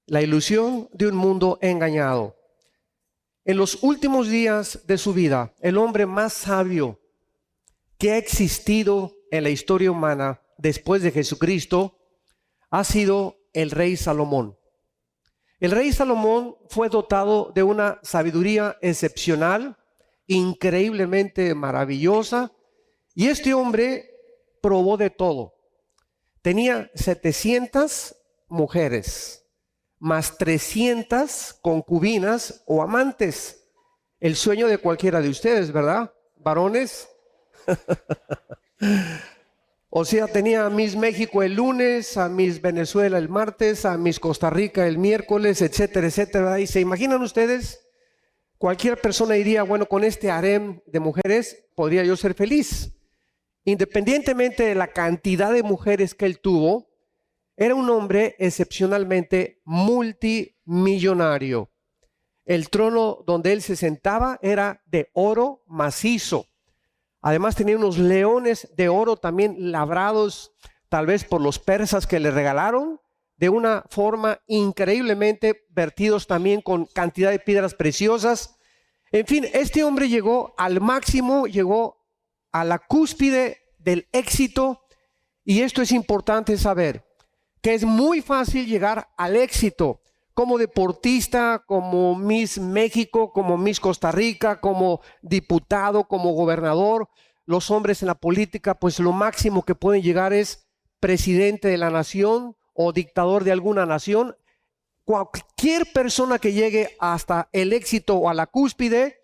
La ilusión de un mundo engañado. En los últimos días de su vida, el hombre más sabio que ha existido en la historia humana después de Jesucristo ha sido el rey Salomón. El rey Salomón fue dotado de una sabiduría excepcional, increíblemente maravillosa, y este hombre probó de todo. Tenía 700 mujeres, más 300 concubinas o amantes. El sueño de cualquiera de ustedes, ¿verdad? Varones. O sea, tenía a Miss México el lunes, a Miss Venezuela el martes, a Miss Costa Rica el miércoles, etcétera, etcétera. Y se imaginan ustedes, cualquier persona diría, bueno, con este harem de mujeres podría yo ser feliz. Independientemente de la cantidad de mujeres que él tuvo, era un hombre excepcionalmente multimillonario. El trono donde él se sentaba era de oro macizo. Además tenía unos leones de oro también labrados, tal vez por los persas que le regalaron, de una forma increíblemente vertidos también con cantidad de piedras preciosas. En fin, este hombre llegó al máximo, llegó a la cúspide del éxito, y esto es importante saber, que es muy fácil llegar al éxito como deportista, como Miss México, como Miss Costa Rica, como diputado, como gobernador. Los hombres en la política, pues lo máximo que pueden llegar es presidente de la nación o dictador de alguna nación. Cualquier persona que llegue hasta el éxito o a la cúspide,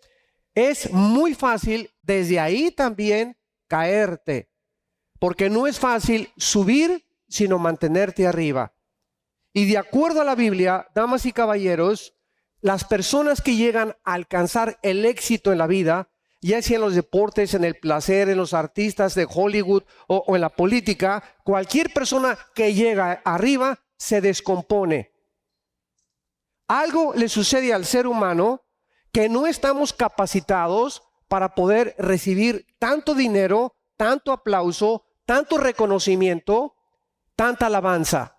es muy fácil desde ahí también caerte, porque no es fácil subir, sino mantenerte arriba. Y de acuerdo a la Biblia, damas y caballeros, las personas que llegan a alcanzar el éxito en la vida, ya sea en los deportes, en el placer, en los artistas de Hollywood o en la política, cualquier persona que llega arriba se descompone. Algo le sucede al ser humano que no estamos capacitados para poder recibir tanto dinero, tanto aplauso, tanto reconocimiento, tanta alabanza.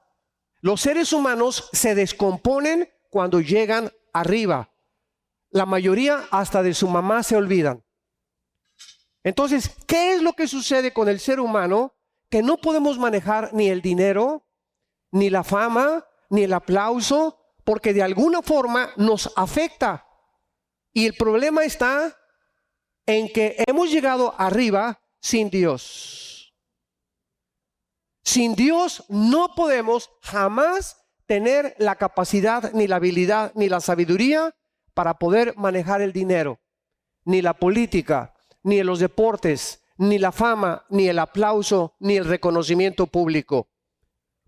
Los seres humanos se descomponen cuando llegan arriba. La mayoría hasta de su mamá se olvidan. Entonces, ¿qué es lo que sucede con el ser humano? Que no podemos manejar ni el dinero, ni la fama, ni el aplauso, porque de alguna forma nos afecta. Y el problema está en que hemos llegado arriba sin Dios. Sin Dios no podemos jamás tener la capacidad, ni la habilidad, ni la sabiduría para poder manejar el dinero, ni la política, ni los deportes, ni la fama, ni el aplauso, ni el reconocimiento público.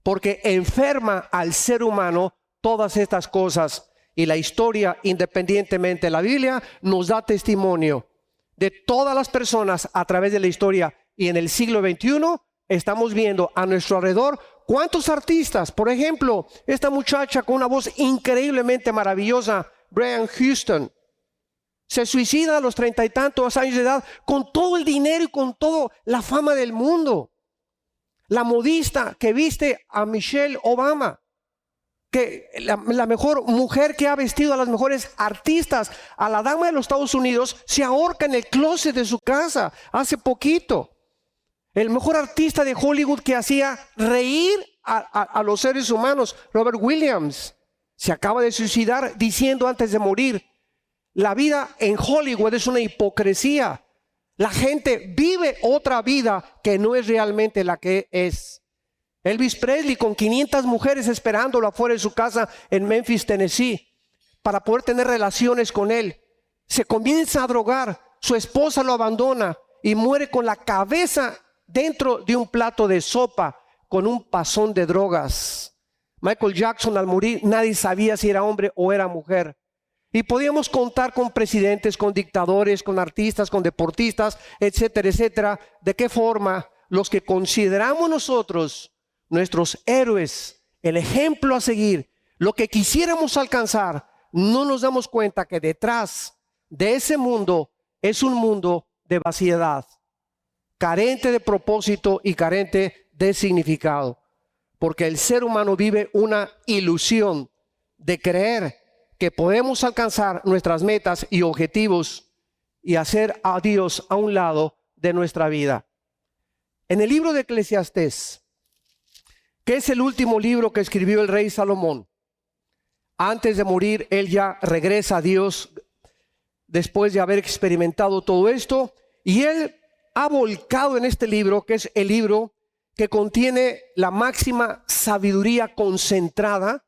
Porque enferma al ser humano todas estas cosas. Y la historia, independientemente de la Biblia, nos da testimonio de todas las personas a través de la historia. Y en el siglo XXI estamos viendo a nuestro alrededor cuántos artistas, por ejemplo, esta muchacha con una voz increíblemente maravillosa, Brian Houston, se suicida a los 30 y tantos años de edad con todo el dinero y con toda la fama del mundo. La modista que viste a Michelle Obama, que la mejor mujer que ha vestido a las mejores artistas, a la dama de los Estados Unidos, se ahorca en el closet de su casa hace poquito. El mejor artista de Hollywood que hacía reír a los seres humanos, Robert Williams, se acaba de suicidar diciendo antes de morir, la vida en Hollywood es una hipocresía. La gente vive otra vida que no es realmente la que es. Elvis Presley con 500 mujeres esperándolo afuera de su casa en Memphis, Tennessee, para poder tener relaciones con él. Se comienza a drogar, su esposa lo abandona y muere con la cabeza dentro de un plato de sopa con un pasón de drogas. Michael Jackson al morir nadie sabía si era hombre o era mujer. Y podíamos contar con presidentes, con dictadores, con artistas, con deportistas, etcétera, etcétera. ¿De qué forma los que consideramos nosotros nuestros héroes, el ejemplo a seguir, lo que quisiéramos alcanzar, no nos damos cuenta que detrás de ese mundo es un mundo de vaciedad, carente de propósito y carente de significado? Porque el ser humano vive una ilusión de creer que podemos alcanzar nuestras metas y objetivos y hacer a Dios a un lado de nuestra vida. En el libro de Eclesiastés, que es el último libro que escribió el rey Salomón, antes de morir, él ya regresa a Dios después de haber experimentado todo esto, y él ha volcado en este libro, que es el libro que contiene la máxima sabiduría concentrada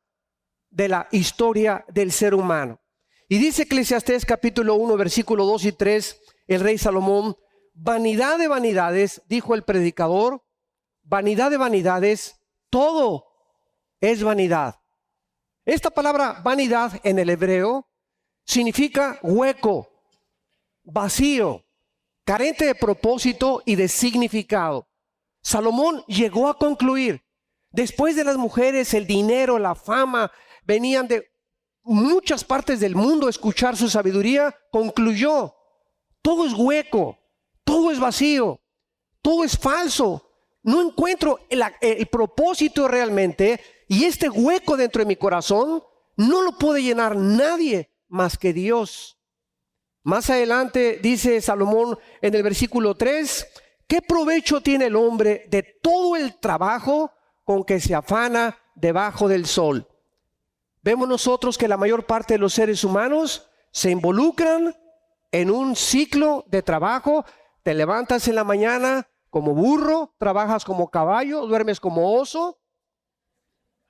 de la historia del ser humano. Y dice Eclesiastés capítulo 1, versículo 2 y 3, el rey Salomón: vanidad de vanidades, dijo el predicador, vanidad de vanidades, todo es vanidad. Esta palabra vanidad en el hebreo significa hueco, vacío, carente de propósito y de significado. Salomón llegó a concluir, después de las mujeres, el dinero, la fama, venían de muchas partes del mundo a escuchar su sabiduría, concluyó: todo es hueco, todo es vacío, todo es falso. No encuentro el propósito realmente, y este hueco dentro de mi corazón no lo puede llenar nadie más que Dios. Más adelante dice Salomón en el versículo 3: ¿qué provecho tiene el hombre de todo el trabajo con que se afana debajo del sol? Vemos nosotros que la mayor parte de los seres humanos se involucran en un ciclo de trabajo. Te levantas en la mañana como burro, trabajas como caballo, duermes como oso,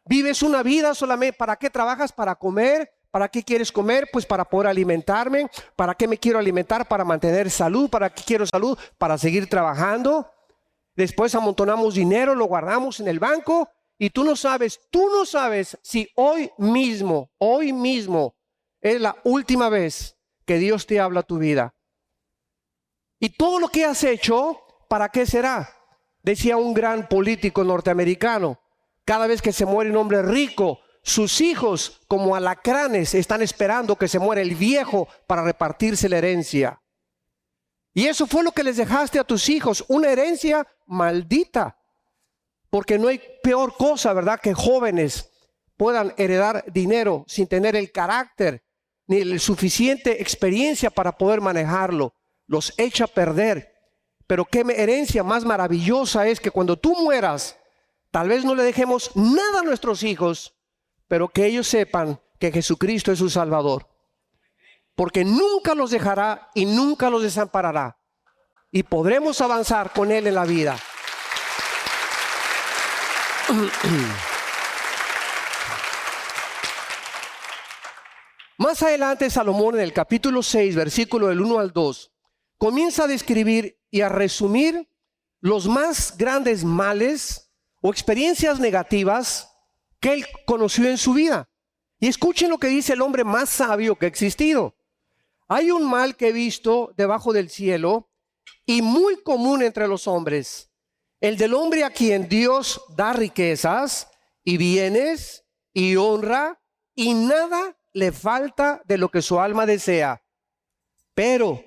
vives una vida solamente. ¿Para qué trabajas? Para comer. ¿Para qué quieres comer? Pues para poder alimentarme. ¿Para qué me quiero alimentar? Para mantener salud. ¿Para qué quiero salud? Para seguir trabajando. Después amontonamos dinero, lo guardamos en el banco, y tú no sabes si hoy mismo es la última vez que Dios te habla a tu vida. Y todo lo que has hecho, ¿para qué será? Decía un gran político norteamericano: cada vez que se muere un hombre rico, sus hijos, como alacranes, están esperando que se muera el viejo para repartirse la herencia. Y eso fue lo que les dejaste a tus hijos, una herencia maldita. Porque no hay peor cosa, ¿verdad?, que jóvenes puedan heredar dinero sin tener el carácter ni la suficiente experiencia para poder manejarlo. Los echa a perder. Pero qué herencia más maravillosa es que cuando tú mueras, tal vez no le dejemos nada a nuestros hijos, pero que ellos sepan que Jesucristo es su Salvador. Porque nunca los dejará y nunca los desamparará. Y podremos avanzar con Él en la vida. Más adelante Salomón, en el capítulo 6, versículo del 1 al 2, comienza a describir y a resumir los más grandes males o experiencias negativas que él conoció en su vida. Y escuchen lo que dice el hombre más sabio que ha existido: hay un mal que he visto debajo del cielo y muy común entre los hombres, el del hombre a quien Dios da riquezas y bienes y honra, y nada le falta de lo que su alma desea. Pero,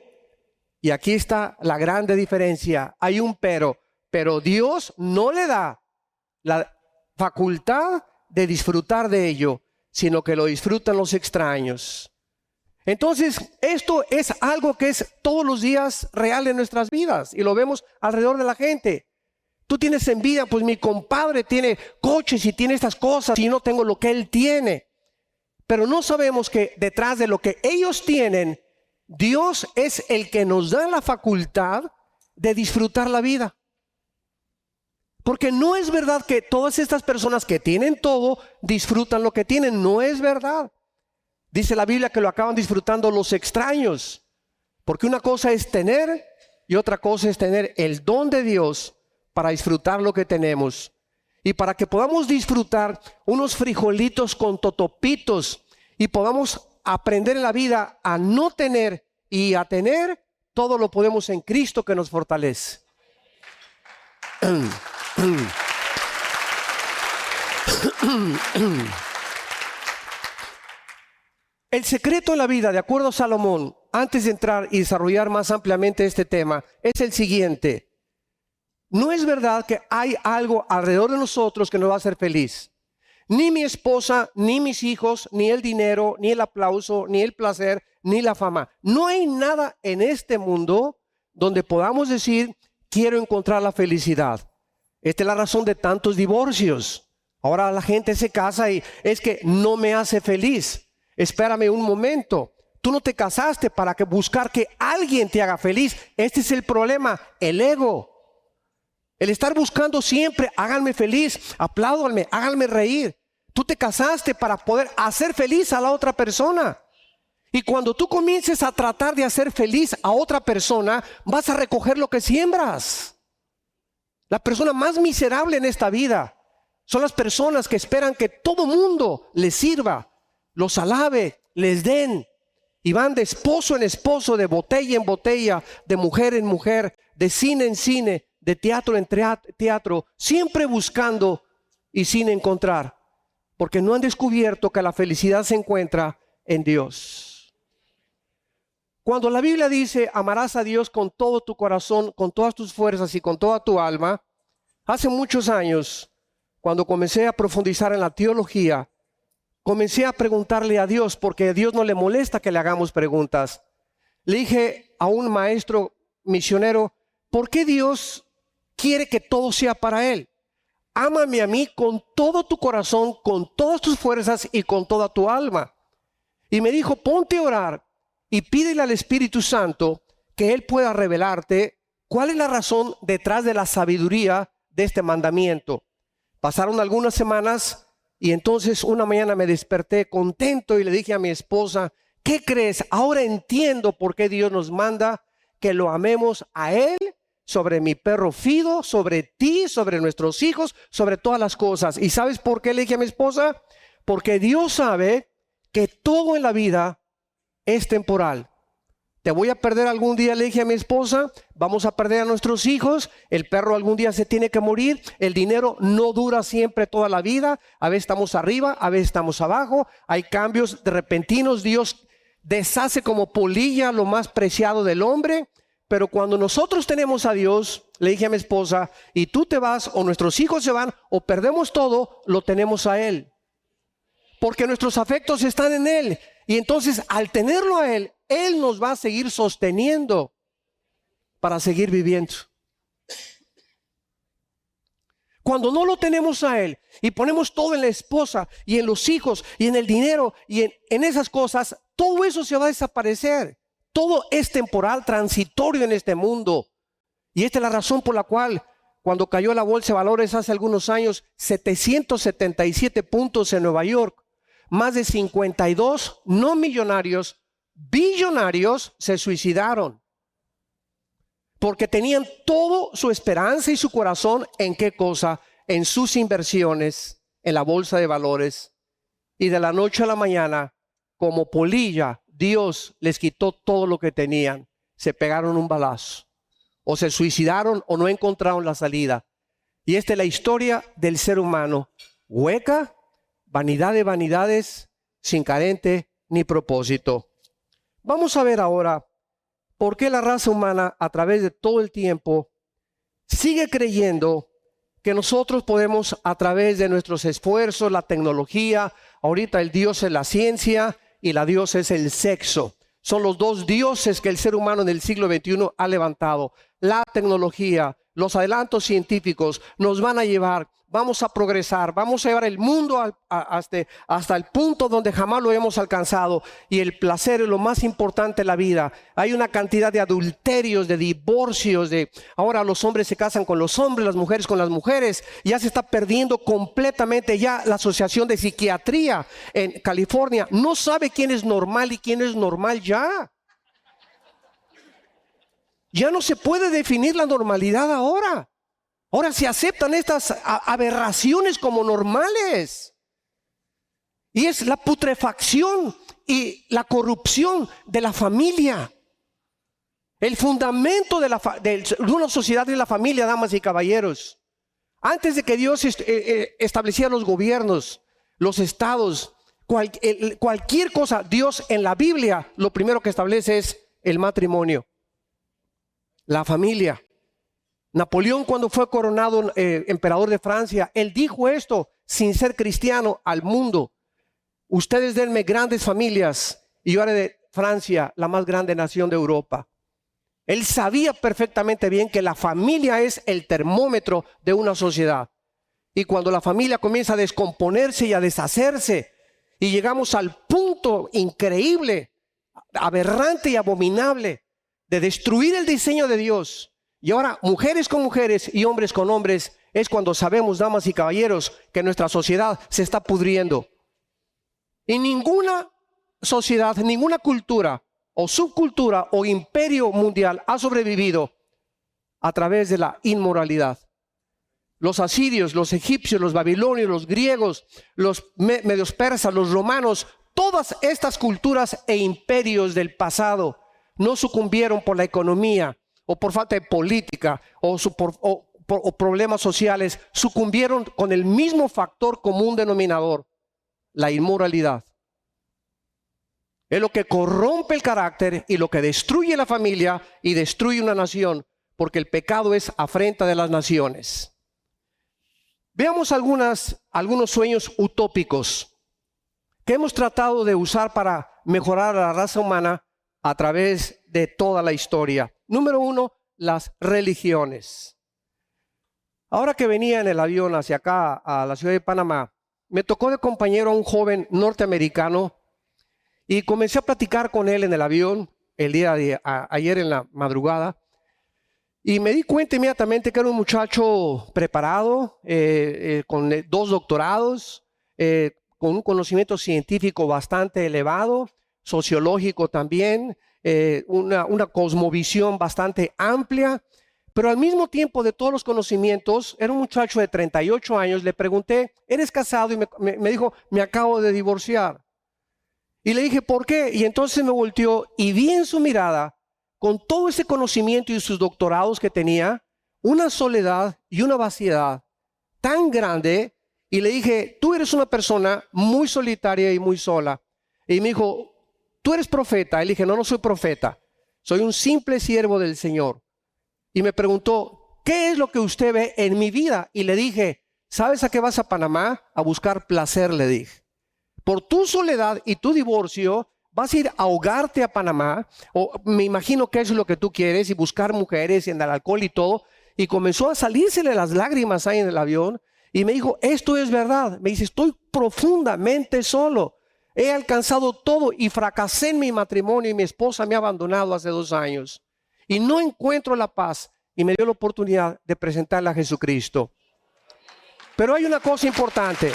y aquí está la grande diferencia, hay un pero Dios no le da la facultad de disfrutar de ello, sino que lo disfrutan los extraños. Entonces, esto es algo que es todos los días real en nuestras vidas, y lo vemos alrededor de la gente. Tú tienes envidia, pues mi compadre tiene coches y tiene estas cosas y no tengo lo que él tiene. Pero no sabemos que detrás de lo que ellos tienen, Dios es el que nos da la facultad de disfrutar la vida. Porque no es verdad que todas estas personas que tienen todo disfrutan lo que tienen. No es verdad. Dice la Biblia que lo acaban disfrutando los extraños. Porque una cosa es tener y otra cosa es tener el don de Dios para disfrutar lo que tenemos. Y para que podamos disfrutar unos frijolitos con totopitos y podamos aprender en la vida a no tener y a tener, todo lo podemos en Cristo que nos fortalece. El secreto en la vida, de acuerdo a Salomón, antes de entrar y desarrollar más ampliamente este tema, es el siguiente: no es verdad que hay algo alrededor de nosotros que nos va a hacer feliz, Ni mi esposa, ni mis hijos, ni el dinero, ni el aplauso, ni el placer, ni la fama. No hay nada en este mundo donde podamos decir, quiero encontrar la felicidad. Esta es la razón de tantos divorcios. Ahora la gente se casa y es que no me hace feliz. Espérame un momento. Tú no te casaste para buscar que alguien te haga feliz. Este es el problema, el ego. El estar buscando siempre, háganme feliz, apláudanme, háganme reír. Tú te casaste para poder hacer feliz a la otra persona. Y cuando tú comiences a tratar de hacer feliz a otra persona, vas a recoger lo que siembras. La persona más miserable en esta vida son las personas que esperan que todo mundo les sirva, los alabe, les den. Y van de esposo en esposo, de botella en botella, de mujer en mujer, de cine en cine, de teatro en teatro, siempre buscando y sin encontrar. Porque no han descubierto que la felicidad se encuentra en Dios. Cuando la Biblia dice, amarás a Dios con todo tu corazón, con todas tus fuerzas y con toda tu alma, hace muchos años, cuando comencé a profundizar en la teología, comencé a preguntarle a Dios, porque a Dios no le molesta que le hagamos preguntas. Le dije a un maestro misionero, ¿por qué Dios quiere que todo sea para Él? Ámame a mí con todo tu corazón, con todas tus fuerzas y con toda tu alma. Y me dijo, ponte a orar y pídele al Espíritu Santo que Él pueda revelarte cuál es la razón detrás de la sabiduría de este mandamiento. Pasaron algunas semanas y entonces una mañana me desperté contento y le dije a mi esposa, ¿qué crees? Ahora entiendo por qué Dios nos manda que lo amemos a Él, sobre mi perro Fido, sobre ti, sobre nuestros hijos, sobre todas las cosas. ¿Y sabes por qué le dije a mi esposa? Porque Dios sabe que todo en la vida es temporal. Te voy a perder algún día, le dije a mi esposa, vamos a perder a nuestros hijos, el perro algún día se tiene que morir, el dinero no dura siempre toda la vida, a veces estamos arriba, a veces estamos abajo, hay cambios repentinos, Dios deshace como polilla lo más preciado del hombre. Pero cuando nosotros tenemos a Dios, le dije a mi esposa, y tú te vas o nuestros hijos se van o perdemos todo, lo tenemos a Él. Porque nuestros afectos están en Él. Y entonces al tenerlo a Él, Él nos va a seguir sosteniendo para seguir viviendo. Cuando no lo tenemos a Él y ponemos todo en la esposa y en los hijos y en el dinero y en esas cosas, todo eso se va a desaparecer. Todo es temporal, transitorio en este mundo. Y esta es la razón por la cual cuando cayó la bolsa de valores hace algunos años, 777 puntos en Nueva York, más de 52 no millonarios, billonarios se suicidaron. Porque tenían toda su esperanza y su corazón en qué cosa, en sus inversiones, en la bolsa de valores. Y de la noche a la mañana, como polilla, Dios les quitó todo lo que tenían. Se pegaron un balazo. O se suicidaron o no encontraron la salida. Y esta es la historia del ser humano. Hueca, vanidad de vanidades, sin carente ni propósito. Vamos a ver ahora por qué la raza humana a través de todo el tiempo sigue creyendo que nosotros podemos a través de nuestros esfuerzos, la tecnología, ahorita el Dios es la ciencia, y la diosa es el sexo. Son los dos dioses que el ser humano en el siglo XXI ha levantado. La tecnología, los adelantos científicos nos van a llevar, vamos a progresar, vamos a llevar el mundo hasta el punto donde jamás lo hemos alcanzado. Y el placer es lo más importante en la vida. Hay una cantidad de adulterios, de divorcios, ahora los hombres se casan con los hombres, las mujeres con las mujeres. Ya se está perdiendo completamente ya la Asociación de Psiquiatría en California. No sabe quién es normal y quién es normal ya. Ya no se puede definir la normalidad ahora. Ahora se aceptan estas aberraciones como normales. Y es la putrefacción y la corrupción de la familia. El fundamento de una sociedad es la familia, damas y caballeros. Antes de que Dios estableciera los gobiernos, los estados, cualquier cosa, Dios en la Biblia lo primero que establece es el matrimonio, la familia. Napoleón, cuando fue coronado emperador de Francia, él dijo esto sin ser cristiano al mundo: ustedes denme grandes familias y yo haré de Francia la más grande nación de Europa. Él sabía perfectamente bien que la familia es el termómetro de una sociedad. Y cuando la familia comienza a descomponerse y a deshacerse, y llegamos al punto increíble, aberrante y abominable de destruir el diseño de Dios, y ahora mujeres con mujeres y hombres con hombres, es cuando sabemos, damas y caballeros, que nuestra sociedad se está pudriendo. Y ninguna sociedad, ninguna cultura o subcultura o imperio mundial ha sobrevivido a través de la inmoralidad. Los asirios, los egipcios, los babilonios, los griegos, los medios persas, los romanos, todas estas culturas e imperios del pasado no sucumbieron por la economía o por falta de política o problemas sociales, sucumbieron con el mismo factor común denominador: la inmoralidad. Es lo que corrompe el carácter y lo que destruye la familia y destruye una nación, porque el pecado es afrenta de las naciones. Veamos algunos sueños utópicos que hemos tratado de usar para mejorar a la raza humana a través de toda la historia. Número 1, las religiones. Ahora que venía en el avión hacia acá, a la ciudad de Panamá, me tocó de compañero a un joven norteamericano y comencé a platicar con él en el avión el día de ayer en la madrugada. Y me di cuenta inmediatamente que era un muchacho preparado, con 2 doctorados, con un conocimiento científico bastante elevado, sociológico también, una cosmovisión bastante amplia, pero al mismo tiempo de todos los conocimientos, era un muchacho de 38 años. Le pregunté: ¿eres casado? Y me dijo: me acabo de divorciar. Y le dije: ¿por qué? Y entonces me volteó y vi en su mirada, con todo ese conocimiento y sus doctorados que tenía, una soledad y una vaciedad tan grande. Y le dije: tú eres una persona muy solitaria y muy sola. Y me dijo: ¿tú eres profeta? Y le dije: no, no soy profeta, soy un simple siervo del Señor. Y me preguntó: ¿qué es lo que usted ve en mi vida? Y le dije: ¿sabes a qué vas a Panamá? A buscar placer, le dije. Por tu soledad y tu divorcio, vas a ir a ahogarte a Panamá, o me imagino que eso es lo que tú quieres, y buscar mujeres y andar alcohol y todo. Y comenzó a salírsele las lágrimas ahí en el avión, y me dijo: esto es verdad. Me dice: estoy profundamente solo, he alcanzado todo y fracasé en mi matrimonio y mi esposa me ha abandonado hace 2 años y no encuentro la paz. Y me dio la oportunidad de presentarle a Jesucristo. Pero hay una cosa importante.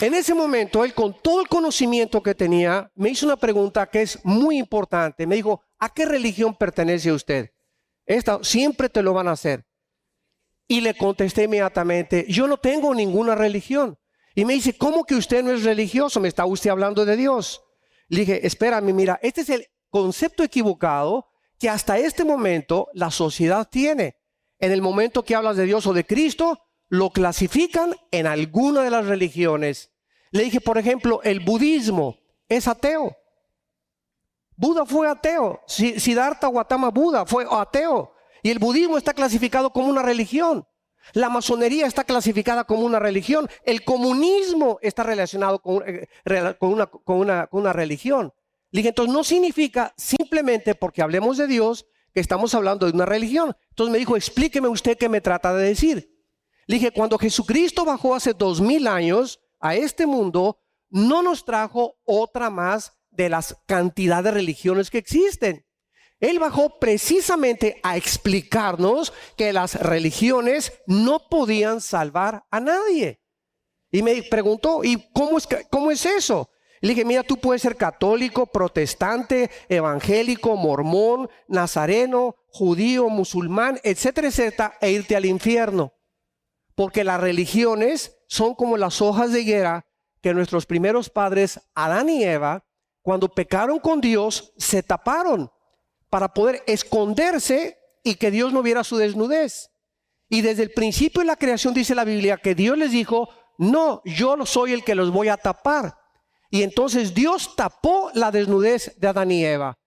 En ese momento, él, con todo el conocimiento que tenía, me hizo una pregunta que es muy importante. Me dijo: ¿a qué religión pertenece usted? Esta siempre te lo van a hacer. Y le contesté inmediatamente: yo no tengo ninguna religión. Y me dice: ¿cómo que usted no es religioso? ¿Me está usted hablando de Dios? Le dije: espérame, mira, este es el concepto equivocado que hasta este momento la sociedad tiene. En el momento que hablas de Dios o de Cristo, lo clasifican en alguna de las religiones. Le dije: por ejemplo, el budismo es ateo. Buda fue ateo. Siddhartha Gautama Buda fue ateo. Y el budismo está clasificado como una religión. La masonería está clasificada como una religión. El comunismo está relacionado con una religión. Le dije: entonces no significa simplemente porque hablemos de Dios que estamos hablando de una religión. Entonces me dijo: explíqueme usted qué me trata de decir. Le dije: cuando Jesucristo bajó hace 2000 años a este mundo, no nos trajo otra más de las cantidad de religiones que existen. Él bajó precisamente a explicarnos que las religiones no podían salvar a nadie. Y me preguntó: ¿y cómo es eso? Le dije: mira, tú puedes ser católico, protestante, evangélico, mormón, nazareno, judío, musulmán, etcétera, etcétera, e irte al infierno. Porque las religiones son como las hojas de higuera que nuestros primeros padres, Adán y Eva, cuando pecaron con Dios, se taparon para poder esconderse y que Dios no viera su desnudez. Y desde el principio de la creación dice la Biblia que Dios les dijo: no, yo soy el que los voy a tapar. Y entonces Dios tapó la desnudez de Adán y Eva.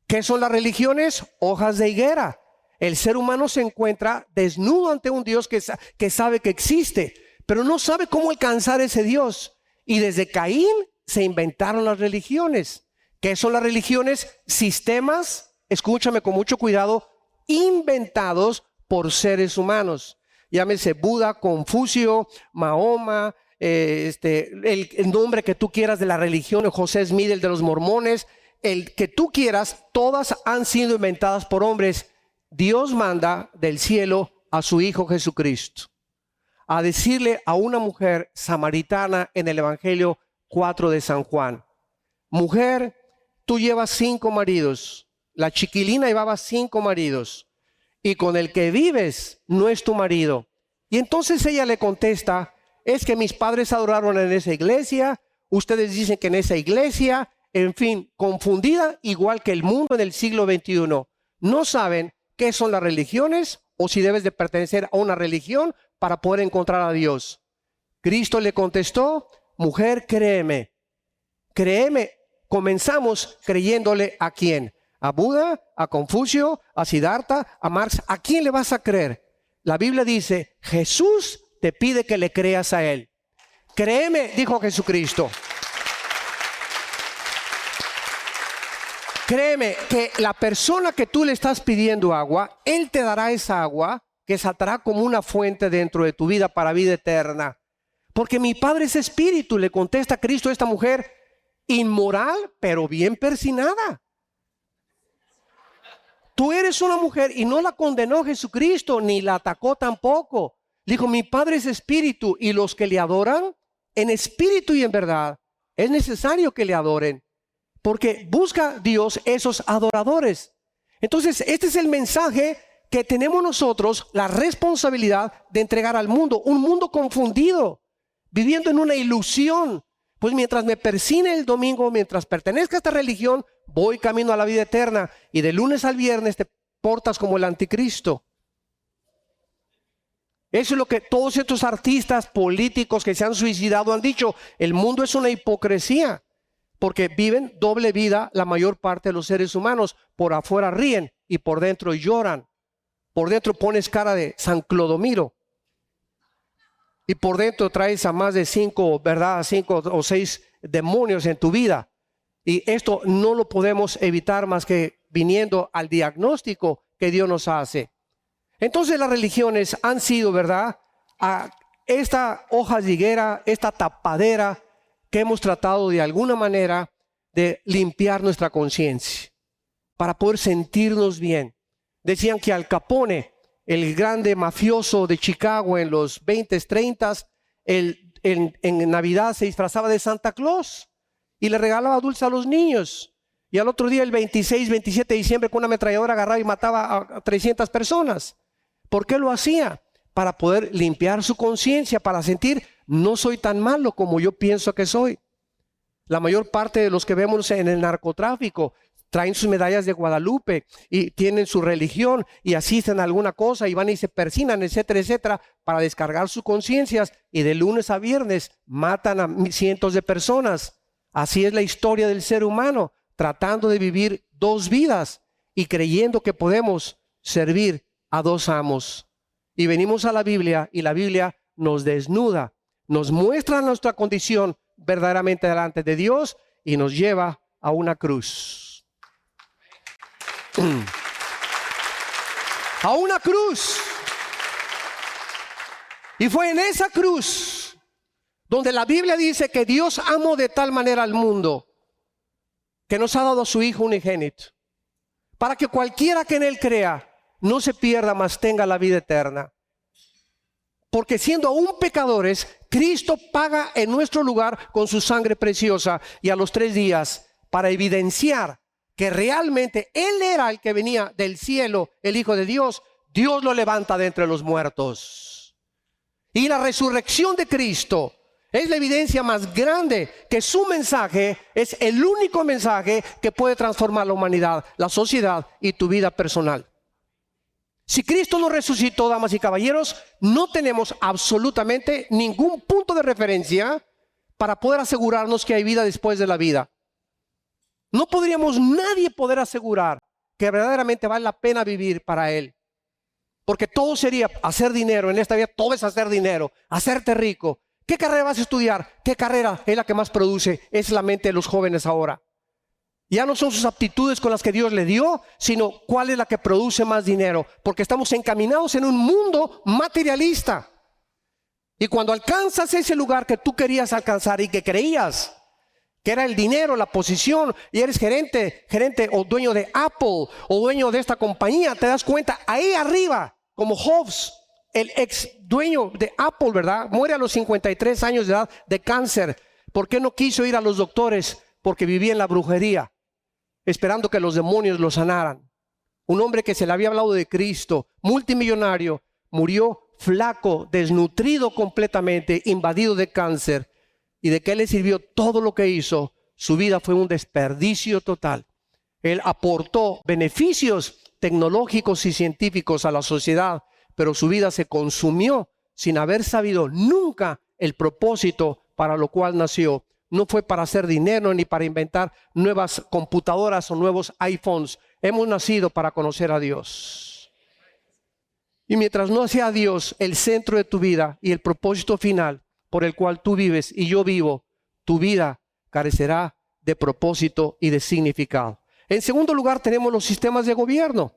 ¿Qué son las religiones? Hojas de higuera. El ser humano se encuentra desnudo ante un Dios que sabe que existe, pero no sabe cómo alcanzar ese Dios. Y desde Caín se inventaron las religiones. ¿Qué son las religiones? Sistemas, escúchame con mucho cuidado, inventados por seres humanos. Llámese Buda, Confucio, Mahoma, el nombre que tú quieras de la religión, José Smith, el de los mormones, el que tú quieras, todas han sido inventadas por hombres. Dios manda del cielo a su Hijo Jesucristo a decirle a una mujer samaritana en el Evangelio 4 de San Juan: mujer, tú llevas 5 maridos. La chiquilina llevaba 5 maridos y con el que vives no es tu marido. Y entonces ella le contesta: es que mis padres adoraron en esa iglesia, ustedes dicen que en esa iglesia, en fin, confundida igual que el mundo en el siglo XXI. No saben qué son las religiones o si debes de pertenecer a una religión para poder encontrar a Dios. Cristo le contestó: mujer, créeme. Créeme. Comenzamos creyéndole ¿a quién? ¿A Buda? ¿A Confucio? ¿A Siddhartha? ¿A Marx? ¿A quién le vas a creer? La Biblia dice: Jesús te pide que le creas a Él. Créeme, dijo Jesucristo. Créeme que la persona que tú le estás pidiendo agua, Él te dará esa agua que saltará como una fuente dentro de tu vida para vida eterna. Porque mi Padre es espíritu, le contesta Cristo a esta mujer, inmoral, pero bien persinada. Tú eres una mujer, y no la condenó Jesucristo, ni la atacó tampoco. Dijo: mi Padre es espíritu, y los que le adoran, en espíritu y en verdad, es necesario que le adoren, porque busca Dios esos adoradores. Entonces, este es el mensaje que tenemos nosotros, la responsabilidad de entregar al mundo, un mundo confundido, viviendo en una ilusión. Pues mientras me persine el domingo, mientras pertenezca a esta religión, voy camino a la vida eterna, y de lunes al viernes te portas como el anticristo. Eso es lo que todos estos artistas políticos que se han suicidado han dicho. El mundo es una hipocresía, porque viven doble vida la mayor parte de los seres humanos. Por afuera ríen y por dentro lloran. Por dentro pones cara de San Clodomiro y por dentro traes a más de 5 o 6 demonios en tu vida. Y esto no lo podemos evitar más que viniendo al diagnóstico que Dios nos hace. Entonces las religiones han sido, ¿verdad?, a esta hoja de higuera, esta tapadera que hemos tratado de alguna manera de limpiar nuestra conciencia para poder sentirnos bien. Decían que Al Capone, el grande mafioso de Chicago en los 20s, 30s, en Navidad se disfrazaba de Santa Claus y le regalaba dulces a los niños. Y al otro día, el 26, 27 de diciembre, con una ametralladora agarraba y mataba a 300 personas. ¿Por qué lo hacía? Para poder limpiar su conciencia, para sentir: no soy tan malo como yo pienso que soy. La mayor parte de los que vemos en el narcotráfico traen sus medallas de Guadalupe y tienen su religión y asisten a alguna cosa y van y se persignan, etcétera, etcétera, para descargar sus conciencias, y de lunes a viernes matan a cientos de personas. Así es la historia del ser humano, tratando de vivir 2 vidas y creyendo que podemos servir a 2 amos. Y venimos a la Biblia, y la Biblia nos desnuda, nos muestra nuestra condición verdaderamente delante de Dios y nos lleva a una cruz. A una cruz. Y fue en esa cruz donde la Biblia dice que Dios amó de tal manera al mundo que nos ha dado a su Hijo unigénito, para que cualquiera que en Él crea no se pierda, mas tenga la vida eterna. Porque siendo aún pecadores, Cristo paga en nuestro lugar con su sangre preciosa, y a los 3 días, para evidenciar que realmente Él era el que venía del cielo, el Hijo de Dios, Dios lo levanta de entre los muertos. Y la resurrección de Cristo es la evidencia más grande que su mensaje es el único mensaje que puede transformar la humanidad, la sociedad y tu vida personal. Si Cristo no resucitó, damas y caballeros, no tenemos absolutamente ningún punto de referencia para poder asegurarnos que hay vida después de la vida. No podríamos nadie poder asegurar que verdaderamente vale la pena vivir para Él. Porque todo sería hacer dinero. En esta vida todo es hacer dinero, hacerte rico. ¿Qué carrera vas a estudiar? ¿Qué carrera es la que más produce? Es la mente de los jóvenes ahora. Ya no son sus aptitudes con las que Dios le dio, sino cuál es la que produce más dinero. Porque estamos encaminados en un mundo materialista. Y cuando alcanzas ese lugar que tú querías alcanzar y que creías que era el dinero, la posición, y eres gerente o dueño de Apple o dueño de esta compañía, te das cuenta, ahí arriba, como Jobs, el ex dueño de Apple, ¿verdad? Muere a los 53 años de edad de cáncer. ¿Por qué no quiso ir a los doctores? Porque vivía en la brujería, esperando que los demonios lo sanaran. Un hombre que se le había hablado de Cristo, multimillonario, murió flaco, desnutrido completamente, invadido de cáncer. ¿Y de qué le sirvió todo lo que hizo? Su vida fue un desperdicio total. Él aportó beneficios tecnológicos y científicos a la sociedad, pero su vida se consumió sin haber sabido nunca el propósito para lo cual nació. No fue para hacer dinero ni para inventar nuevas computadoras o nuevos iPhones. Hemos nacido para conocer a Dios. Y mientras no sea Dios el centro de tu vida y el propósito final por el cual tú vives y yo vivo, tu vida carecerá de propósito y de significado. En segundo lugar, tenemos los sistemas de gobierno.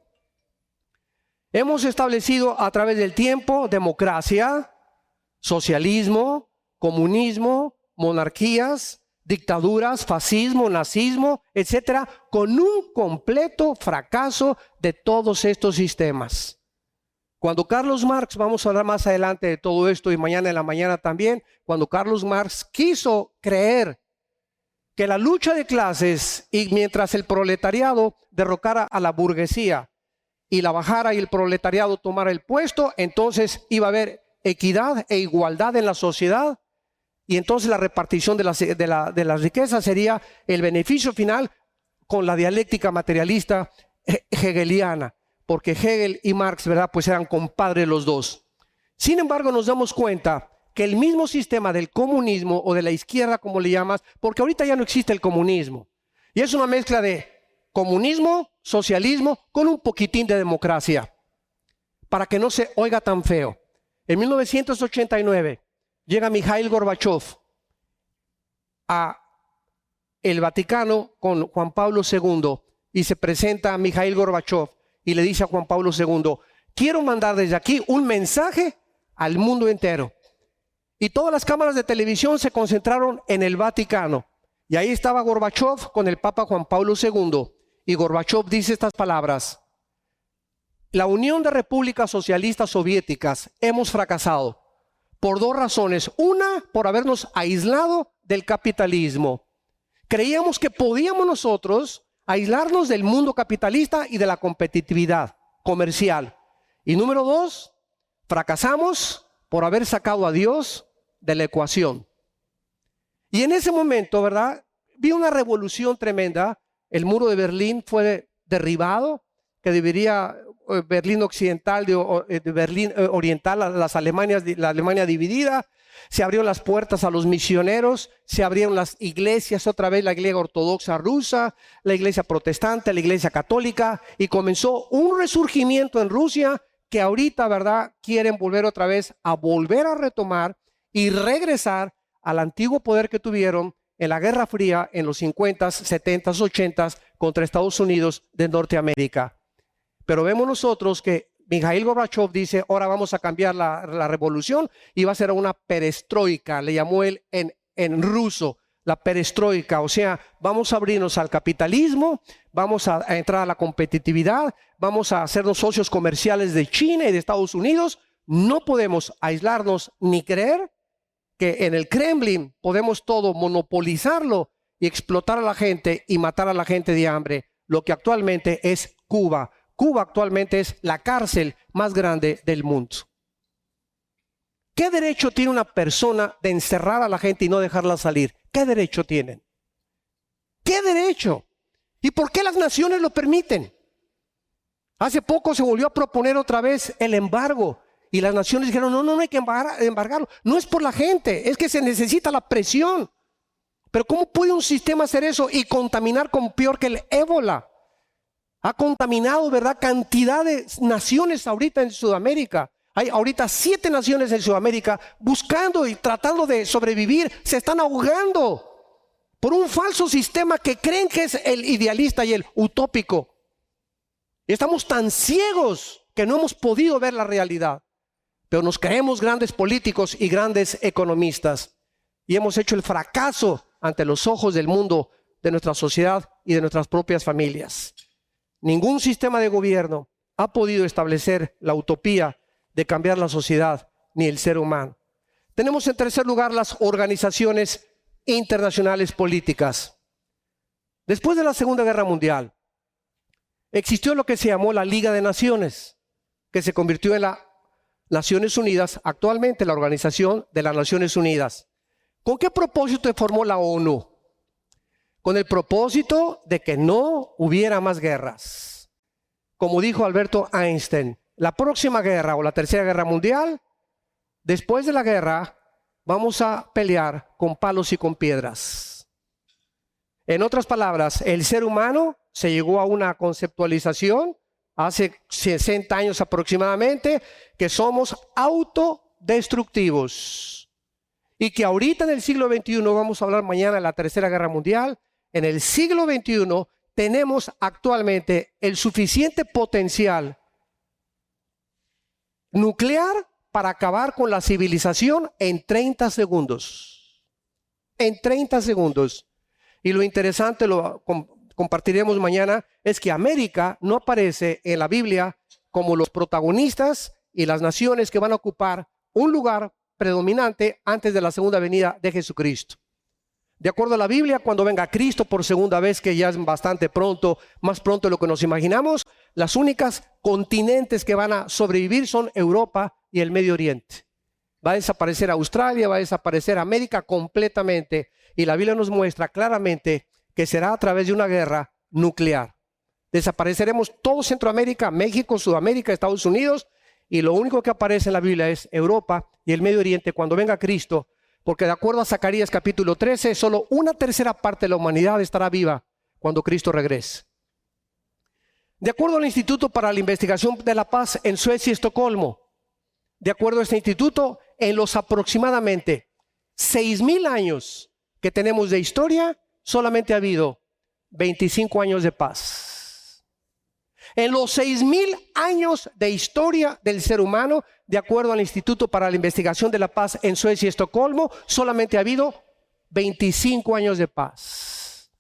Hemos establecido a través del tiempo democracia, socialismo, comunismo, monarquías, dictaduras, fascismo, nazismo, etcétera, con un completo fracaso de todos estos sistemas. Cuando Carlos Marx, vamos a hablar más adelante de todo esto y mañana en la mañana también, cuando Carlos Marx quiso creer que la lucha de clases y mientras el proletariado derrocara a la burguesía y la bajara y el proletariado tomara el puesto, entonces iba a haber equidad e igualdad en la sociedad y entonces la repartición de las riquezas sería el beneficio final con la dialéctica materialista hegeliana. Porque Hegel y Marx, ¿verdad? Pues eran compadres los dos. Sin embargo, nos damos cuenta que el mismo sistema del comunismo o de la izquierda, como le llamas, porque ahorita ya no existe el comunismo. Y es una mezcla de comunismo, socialismo, con un poquitín de democracia. Para que no se oiga tan feo. En 1989 llega Mikhail Gorbachev a el Vaticano con Juan Pablo II y se presenta a Mikhail Gorbachev. Y le dice a Juan Pablo II, quiero mandar desde aquí un mensaje al mundo entero. Y todas las cámaras de televisión se concentraron en el Vaticano. Y ahí estaba Gorbachev con el Papa Juan Pablo II. Y Gorbachev dice estas palabras: la Unión de Repúblicas Socialistas Soviéticas hemos fracasado por dos razones. Una, por habernos aislado del capitalismo. Creíamos que podíamos nosotros aislarnos del mundo capitalista y de la competitividad comercial. Y número dos, fracasamos por haber sacado a Dios de la ecuación. Y en ese momento, ¿verdad? Vi una revolución tremenda. El muro de Berlín fue derribado, que dividiría Berlín occidental de Berlín oriental, la Alemania dividida. Se abrieron las puertas a los misioneros, se abrieron las iglesias, otra vez la iglesia ortodoxa rusa, la iglesia protestante, la iglesia católica, y comenzó un resurgimiento en Rusia que ahorita, ¿verdad?, quieren volver otra vez a volver a retomar y regresar al antiguo poder que tuvieron en la Guerra Fría en los 50s, 70s, 80s contra Estados Unidos de Norteamérica. Pero vemos nosotros que Mikhail Gorbachev dice, ahora vamos a cambiar la revolución y va a ser una perestroika, le llamó él en ruso, la perestroika, o sea, vamos a abrirnos al capitalismo, vamos a entrar a la competitividad, vamos a hacernos socios comerciales de China y de Estados Unidos. No podemos aislarnos ni creer que en el Kremlin podemos todo monopolizarlo y explotar a la gente y matar a la gente de hambre, lo que actualmente es Cuba. Cuba actualmente es la cárcel más grande del mundo. ¿Qué derecho tiene una persona de encerrar a la gente y no dejarla salir? ¿Qué derecho tienen? ¿Qué derecho? ¿Y por qué las naciones lo permiten? Hace poco se volvió a proponer otra vez el embargo y las naciones dijeron, no hay que embargarlo. No es por la gente, es que se necesita la presión. Pero ¿cómo puede un sistema hacer eso y contaminar con peor que el ébola? Ha contaminado, ¿verdad?, cantidad de naciones ahorita en Sudamérica. Hay ahorita 7 naciones en Sudamérica buscando y tratando de sobrevivir. Se están ahogando por un falso sistema que creen que es el idealista y el utópico. Y estamos tan ciegos que no hemos podido ver la realidad. Pero nos creemos grandes políticos y grandes economistas. Y hemos hecho el fracaso ante los ojos del mundo, de nuestra sociedad y de nuestras propias familias. Ningún sistema de gobierno ha podido establecer la utopía de cambiar la sociedad ni el ser humano. Tenemos en tercer lugar las organizaciones internacionales políticas. Después de la Segunda Guerra Mundial, existió lo que se llamó la Liga de Naciones, que se convirtió en las Naciones Unidas, actualmente la Organización de las Naciones Unidas. ¿Con qué propósito formó la ONU? Con el propósito de que no hubiera más guerras. Como dijo Alberto Einstein, la próxima guerra o la tercera guerra mundial, después de la guerra, vamos a pelear con palos y con piedras. En otras palabras, el ser humano se llegó a una conceptualización hace 60 años aproximadamente, que somos autodestructivos. Y que ahorita en el siglo XXI, vamos a hablar mañana de la Tercera Guerra Mundial, en el siglo XXI tenemos actualmente el suficiente potencial nuclear para acabar con la civilización en 30 segundos. En 30 segundos. Y lo interesante, lo compartiremos mañana, es que América no aparece en la Biblia como los protagonistas y las naciones que van a ocupar un lugar predominante antes de la segunda venida de Jesucristo. De acuerdo a la Biblia, cuando venga Cristo por segunda vez, que ya es bastante pronto, más pronto de lo que nos imaginamos, las únicas continentes que van a sobrevivir son Europa y el Medio Oriente. Va a desaparecer Australia, va a desaparecer América completamente, y la Biblia nos muestra claramente que será a través de una guerra nuclear. Desapareceremos todo Centroamérica, México, Sudamérica, Estados Unidos, y lo único que aparece en la Biblia es Europa y el Medio Oriente cuando venga Cristo, porque de acuerdo a Zacarías capítulo 13, solo una tercera parte de la humanidad estará viva cuando Cristo regrese. De acuerdo al Instituto para la Investigación de la Paz en Suecia y Estocolmo, de acuerdo a este instituto, en los aproximadamente 6,000 años que tenemos de historia, solamente ha habido 25 años de paz. En los 6,000 años de historia del ser humano, de acuerdo al Instituto para la Investigación de la Paz en Suecia y Estocolmo, solamente ha habido 25 años de paz.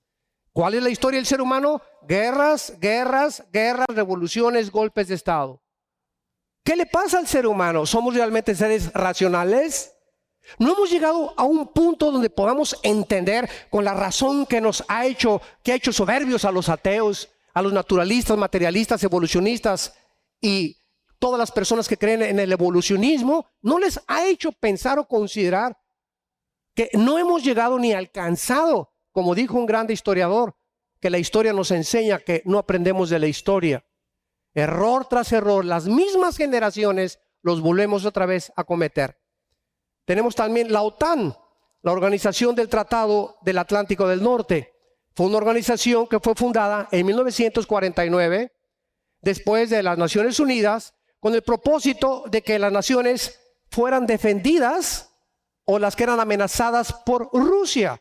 ¿Cuál es la historia del ser humano? Guerras, guerras, guerras, revoluciones, golpes de Estado. ¿Qué le pasa al ser humano? ¿Somos realmente seres racionales? No hemos llegado a un punto donde podamos entender con la razón que ha hecho soberbios a los ateos, a los naturalistas, materialistas, evolucionistas y todas las personas que creen en el evolucionismo. No les ha hecho pensar o considerar que no hemos llegado ni alcanzado, como dijo un grande historiador, que la historia nos enseña que no aprendemos de la historia. Error tras error, las mismas generaciones los volvemos otra vez a cometer. Tenemos también la OTAN, la Organización del Tratado del Atlántico del Norte. Fue una organización que fue fundada en 1949, después de las Naciones Unidas, con el propósito de que las naciones fueran defendidas o las que eran amenazadas por Rusia.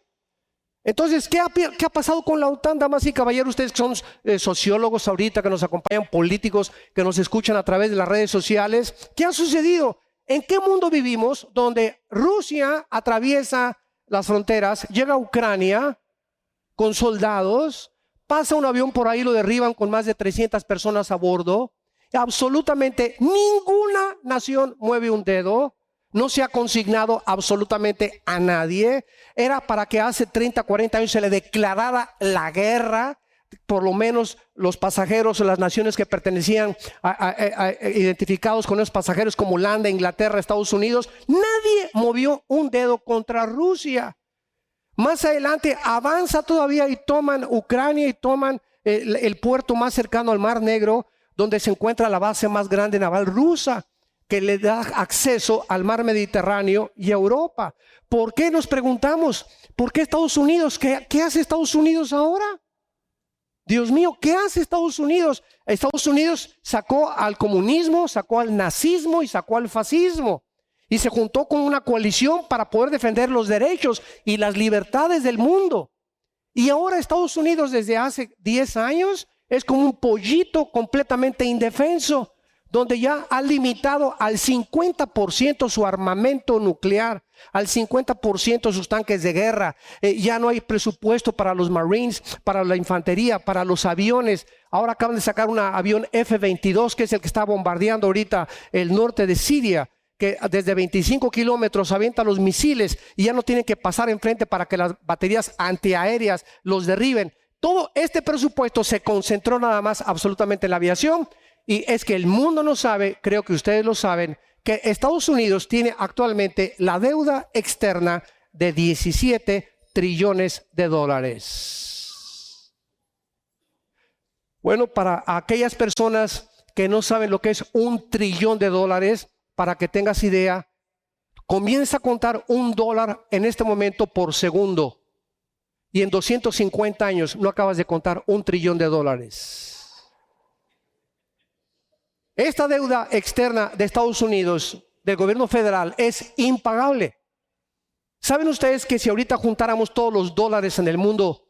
Entonces, ¿qué ha pasado con la OTAN, damas y caballeros? Ustedes que son sociólogos ahorita, que nos acompañan, políticos que nos escuchan a través de las redes sociales. ¿Qué ha sucedido? ¿En qué mundo vivimos donde Rusia atraviesa las fronteras, llega a Ucrania con soldados, pasa un avión por ahí, lo derriban con más de 300 personas a bordo? Absolutamente ninguna nación mueve un dedo. No se ha consignado absolutamente a nadie. Era para que hace 30, 40 años se le declarara la guerra. Por lo menos los pasajeros o las naciones que pertenecían identificados con esos pasajeros como Holanda, Inglaterra, Estados Unidos, nadie movió un dedo contra Rusia. Más adelante avanza todavía y toman Ucrania y toman el puerto más cercano al Mar Negro, donde se encuentra la base más grande naval rusa. que le da acceso al mar Mediterráneo y a Europa. ¿Por qué nos preguntamos? ¿Por qué Estados Unidos? ¿Qué hace Estados Unidos ahora? Dios mío, ¿qué hace Estados Unidos? Estados Unidos sacó al comunismo, sacó al nazismo y sacó al fascismo. Y se juntó con una coalición para poder defender los derechos y las libertades del mundo. Y ahora Estados Unidos desde hace 10 años es como un pollito completamente indefenso, donde ya ha limitado al 50% su armamento nuclear, al 50% sus tanques de guerra. Ya no hay presupuesto para los Marines, para la infantería, para los aviones. Ahora acaban de sacar un avión F-22, que es el que está bombardeando ahorita el norte de Siria, que desde 25 kilómetros avienta los misiles y ya no tienen que pasar enfrente para que las baterías antiaéreas los derriben. Todo este presupuesto se concentró nada más absolutamente en la aviación, y es que el mundo no sabe, creo que ustedes lo saben, que Estados Unidos tiene actualmente la deuda externa de 17 trillones de dólares. Bueno, para aquellas personas que no saben lo que es $1 trillón, para que tengas idea, comienza a contar $1 en este momento por segundo. Y en 250 años no acabas de contar $1 trillón. Esta deuda externa de Estados Unidos, del gobierno federal, es impagable. ¿Saben ustedes que si ahorita juntáramos todos los dólares en el mundo,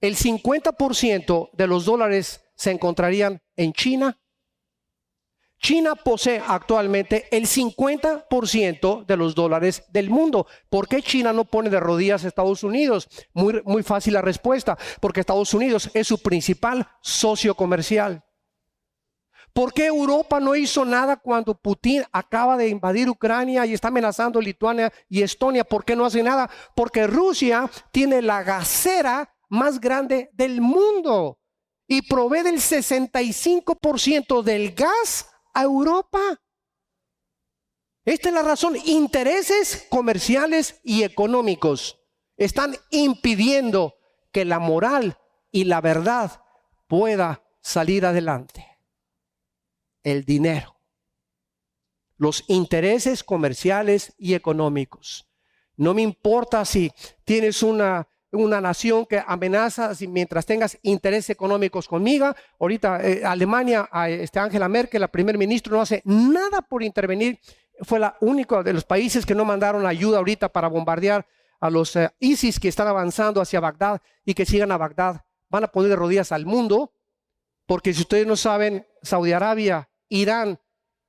el 50% de los dólares se encontrarían en China? China posee actualmente el 50% de los dólares del mundo. ¿Por qué China no pone de rodillas a Estados Unidos? Muy fácil la respuesta. Porque Estados Unidos es su principal socio comercial. ¿Por qué Europa no hizo nada cuando Putin acaba de invadir Ucrania y está amenazando Lituania y Estonia? ¿Por qué no hace nada? Porque Rusia tiene la gasera más grande del mundo y provee del 65% del gas a Europa. Esta es la razón. Intereses comerciales y económicos están impidiendo que la moral y la verdad pueda salir adelante. El dinero, los intereses comerciales y económicos. No me importa si tienes una nación que amenaza, mientras tengas intereses económicos conmigo. Ahorita Alemania, Angela Merkel, la primer ministro, no hace nada por intervenir. Fue la única de los países que no mandaron ayuda ahorita para bombardear a los ISIS que están avanzando hacia Bagdad y que sigan a Bagdad. Van a poner de rodillas al mundo, porque si ustedes no saben, Saudi Arabia, Irán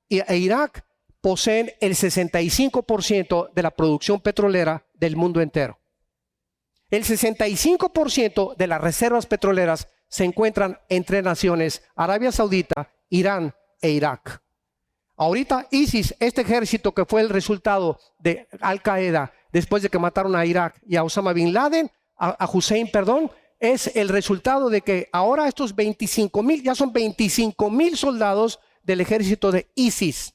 e Irak poseen el 65% de la producción petrolera del mundo entero. El 65% de las reservas petroleras se encuentran entre naciones Arabia Saudita, Irán e Irak. Ahorita ISIS, este ejército que fue el resultado de Al Qaeda después de que mataron a Irak y a Osama Bin Laden, a Hussein, perdón, es el resultado de que ahora estos 25,000, ya son 25,000 soldados del ejército de ISIS,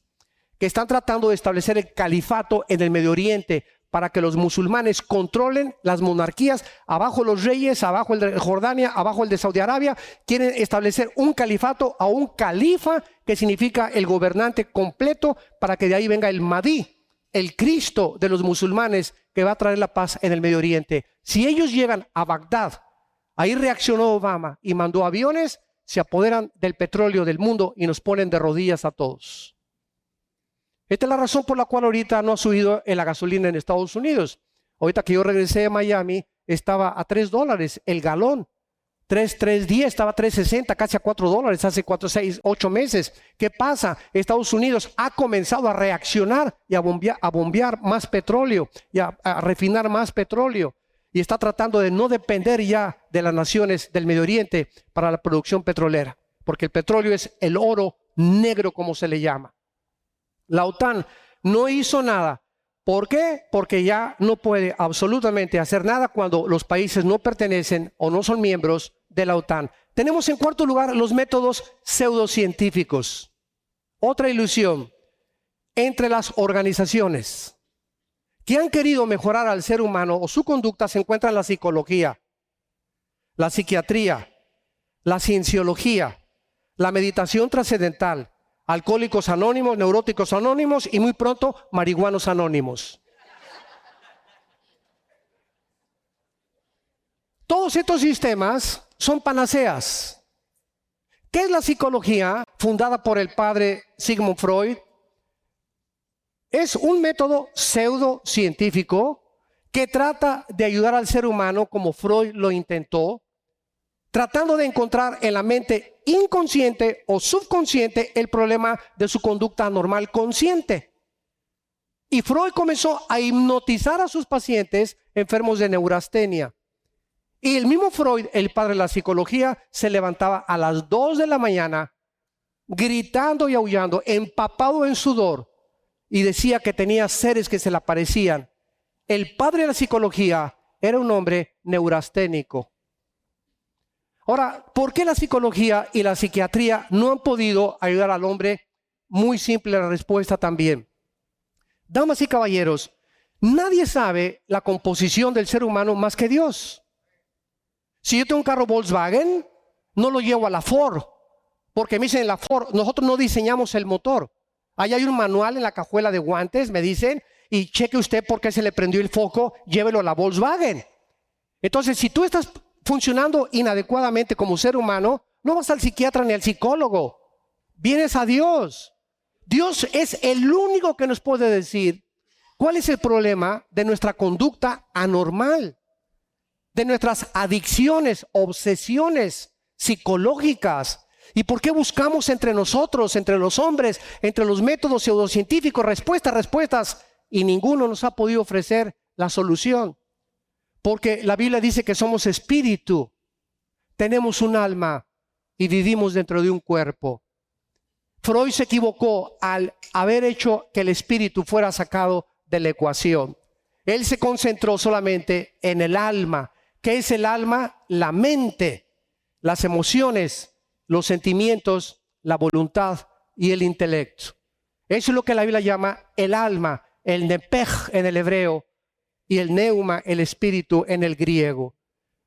que están tratando de establecer el califato en el Medio Oriente para que los musulmanes controlen las monarquías. Abajo los reyes, abajo el de Jordania, abajo el de Saudi Arabia. Quieren establecer un califato a un califa, que significa el gobernante completo, para que de ahí venga el Mahdi, el Cristo de los musulmanes, que va a traer la paz en el Medio Oriente. Si ellos llegan a Bagdad, ahí reaccionó Obama y mandó aviones, se apoderan del petróleo del mundo y nos ponen de rodillas a todos. Esta es la razón por la cual ahorita no ha subido la gasolina en Estados Unidos. Ahorita que yo regresé de Miami, estaba a $3 el galón. 3.10, estaba a 3.60, casi a $4 hace 4, 6, 8 meses. ¿Qué pasa? Estados Unidos ha comenzado a reaccionar y a bombear más petróleo y a refinar más petróleo. Y está tratando de no depender ya de las naciones del Medio Oriente para la producción petrolera. Porque el petróleo es el oro negro, como se le llama. La OTAN no hizo nada. ¿Por qué? Porque ya no puede absolutamente hacer nada cuando los países no pertenecen o no son miembros de la OTAN. Tenemos en cuarto lugar los métodos pseudocientíficos. Otra ilusión entre las organizaciones que han querido mejorar al ser humano o su conducta se encuentra en la psicología, la psiquiatría, la cienciología, la meditación trascendental, Alcohólicos Anónimos, Neuróticos Anónimos y muy pronto Marihuanos Anónimos. Todos estos sistemas son panaceas. ¿Qué es la psicología fundada por el padre Sigmund Freud? Es un método pseudocientífico que trata de ayudar al ser humano, como Freud lo intentó, tratando de encontrar en la mente inconsciente o subconsciente el problema de su conducta anormal consciente. Y Freud comenzó a hipnotizar a sus pacientes enfermos de neurastenia. Y el mismo Freud, el padre de la psicología, se levantaba a las 2 de la mañana, gritando y aullando, empapado en sudor, y decía que tenía seres que se le aparecían. El padre de la psicología era un hombre neurasténico. Ahora, ¿por qué la psicología y la psiquiatría no han podido ayudar al hombre? Muy simple la respuesta también. Damas y caballeros, nadie sabe la composición del ser humano más que Dios. Si yo tengo un carro Volkswagen, no lo llevo a la Ford, porque me dicen en la Ford, nosotros no diseñamos el motor. Ahí hay un manual en la cajuela de guantes, me dicen, y cheque usted por qué se le prendió el foco, llévelo a la Volkswagen. Entonces, si tú estás funcionando inadecuadamente como ser humano, no vas al psiquiatra ni al psicólogo, vienes a Dios. Dios es el único que nos puede decir cuál es el problema de nuestra conducta anormal, de nuestras adicciones, obsesiones psicológicas. ¿Y por qué buscamos entre nosotros, entre los hombres, entre los métodos pseudocientíficos, respuestas, y ninguno nos ha podido ofrecer la solución? Porque la Biblia dice que somos espíritu, tenemos un alma y vivimos dentro de un cuerpo. Freud se equivocó al haber hecho que el espíritu fuera sacado de la ecuación. Él se concentró solamente en el alma. ¿Qué es el alma? La mente, las emociones, los sentimientos, la voluntad y el intelecto. Eso es lo que la Biblia llama el alma, el nepej en el hebreo y el neuma, el espíritu en el griego.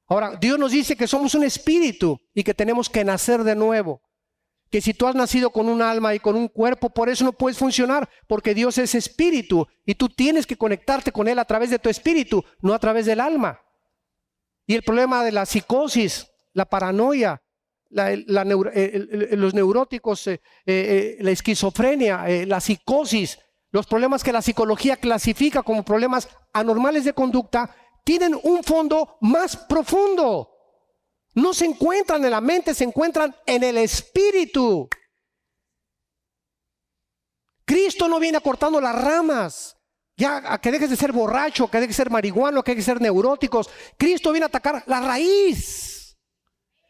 Ahora, Dios nos dice que somos un espíritu y que tenemos que nacer de nuevo. Que si tú has nacido con un alma y con un cuerpo, por eso no puedes funcionar, porque Dios es espíritu y tú tienes que conectarte con Él a través de tu espíritu, no a través del alma. Y el problema de la psicosis, la paranoia, los neuróticos, la esquizofrenia, la psicosis, los problemas que la psicología clasifica como problemas anormales de conducta, tienen un fondo más profundo. No se encuentran en la mente, se encuentran en el espíritu. Cristo no viene cortando las ramas, ya a que dejes de ser borracho, que dejes de ser marihuano, que dejes de ser neuróticos. Cristo viene a atacar la raíz.